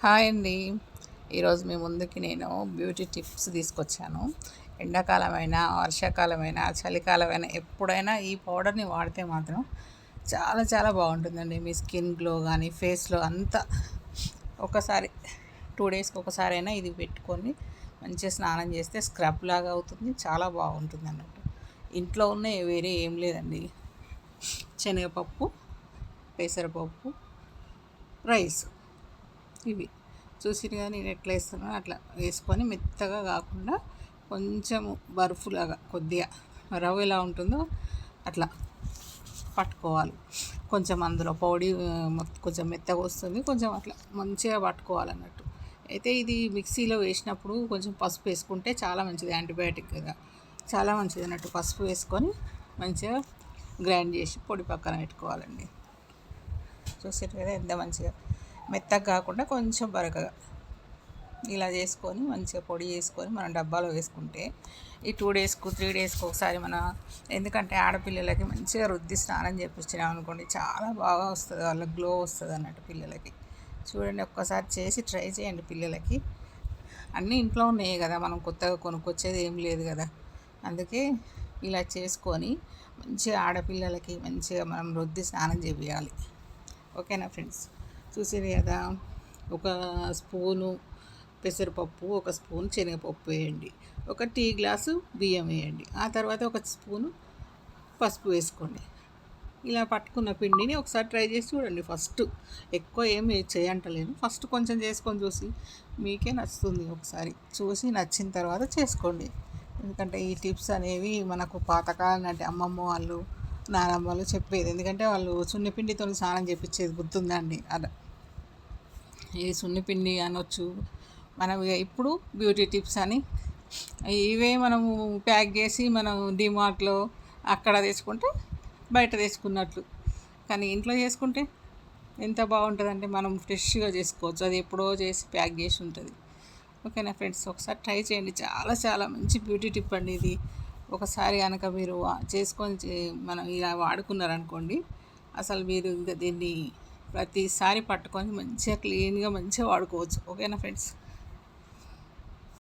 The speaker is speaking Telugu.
హాయ్ అండి. ఈరోజు మీ ముందుకి నేను బ్యూటీ టిప్స్ తీసుకొచ్చాను. ఎండాకాలమైనా, వర్షాకాలమైనా, చలికాలమైనా ఎప్పుడైనా ఈ పౌడర్ని వాడితే మాత్రం చాలా చాలా బాగుంటుందండి. మీ స్కిన్ గ్లో కానీ ఫేస్లో అంతా ఒకసారి 2 డేస్కి ఒకసారైనా ఇది పెట్టుకొని మంచిగా స్నానం చేస్తే స్క్రబ్ లాగా అవుతుంది. చాలా బాగుంటుంది అన్నట్టు. ఇంట్లో ఉన్న వేరే ఏం లేదండి. శనగపప్పు, పెసరపప్పు, రైస్ ఇవి చూసిరుగా నేను ఎట్లా వేస్తున్నానో అట్లా వేసుకొని మెత్తగా కాకుండా కొంచెము బర్ఫ్లాగా కొద్దిగా రవ్వ ఎలా ఉంటుందో అట్లా పట్టుకోవాలి. కొంచెం అందులో పౌడీ కొంచెం మెత్తగా వస్తుంది, కొంచెం అట్లా మంచిగా పట్టుకోవాలన్నట్టు. అయితే ఇది మిక్సీలో వేసినప్పుడు కొంచెం పసుపు వేసుకుంటే చాలా మంచిది, యాంటీబయాటిక్ కదా, చాలా మంచిది అన్నట్టు. పసుపు వేసుకొని మంచిగా గ్రైండ్ చేసి పొడి పక్కన పెట్టుకోవాలండి. చూసారు కదా ఎంత మంచిగా మెత్తగా కాకుండా కొంచెం బరకగా ఇలా చేసుకొని మంచిగా పొడి చేసుకొని మనం డబ్బాలో వేసుకుంటే ఈ 2 డేస్కు 3 డేస్కి ఒకసారి ఎందుకంటే ఆడపిల్లలకి మంచిగా రుద్ది స్నానం చేపించినాం అనుకోండి, చాలా బాగా వస్తుంది, వాళ్ళకి గ్లో వస్తుంది అన్నట్టు పిల్లలకి. చూడండి, ఒక్కసారి చేసి ట్రై చేయండి పిల్లలకి. అన్నీ ఇంట్లో ఉన్నాయి కదా, మనం కొత్తగా కొనుక్కొచ్చేది ఏం లేదు కదా. అందుకే ఇలా చేసుకొని మంచిగా ఆడపిల్లలకి మంచిగా మనం రుద్ది స్నానం చేయాలి. ఓకేనా ఫ్రెండ్స్? చూసారు కదా, ఒక స్పూను పెసరపప్పు, ఒక స్పూన్ శనగపప్పు వేయండి, ఒక టీ గ్లాసు బియ్యం వేయండి, ఆ తర్వాత ఒక స్పూను పసుపు వేసుకోండి. ఇలా పట్టుకున్న పిండిని ఒకసారి ట్రై చేసి చూడండి. ఫస్ట్ ఎక్కువ ఏమి చేయంటలేను, ఫస్ట్ కొంచెం చేసుకొని చూసి మీకే నచ్చుతుంది. ఒకసారి చూసి నచ్చిన తర్వాత చేసుకోండి. ఎందుకంటే ఈ టిప్స్ అనేవి మనకు పాతకాలం నాటి అమ్మమ్మ వాళ్ళు, నానమ్మ వాళ్ళు చెప్పేది. ఎందుకంటే వాళ్ళు సున్నిపిండితో స్నానం చేపించేది గుర్తుందండి. అలా ఇది సున్నిపిండి అనొచ్చు మనం. ఇప్పుడు బ్యూటీ టిప్స్ అని ఇవే మనము ప్యాక్ చేసి మనం డిమార్ట్లో అక్కడ తెచ్చుకుంటే బయట తెచ్చుకున్నట్లు, కానీ ఇంట్లో చేసుకుంటే ఎంత బాగుంటుందంటే మనం ఫ్రెష్గా చేసుకోవచ్చు. అది ఎప్పుడో చేసి ప్యాక్ చేసి ఉంటుంది. ఓకేనా ఫ్రెండ్స్? ఒకసారి ట్రై చేయండి. చాలా చాలా మంచి బ్యూటీ టిప్ అండి ఇది. ఒకసారి కనుక మీరు చేసుకొని మనం ఇలా వాడుకున్నారనుకోండి, అసలు మీరు ఇంకా దీన్ని ప్రతిసారి పట్టుకొని మంచిగా క్లీన్గా మంచిగా వాడుకోవచ్చు. ఓకేనా ఫ్రెండ్స్?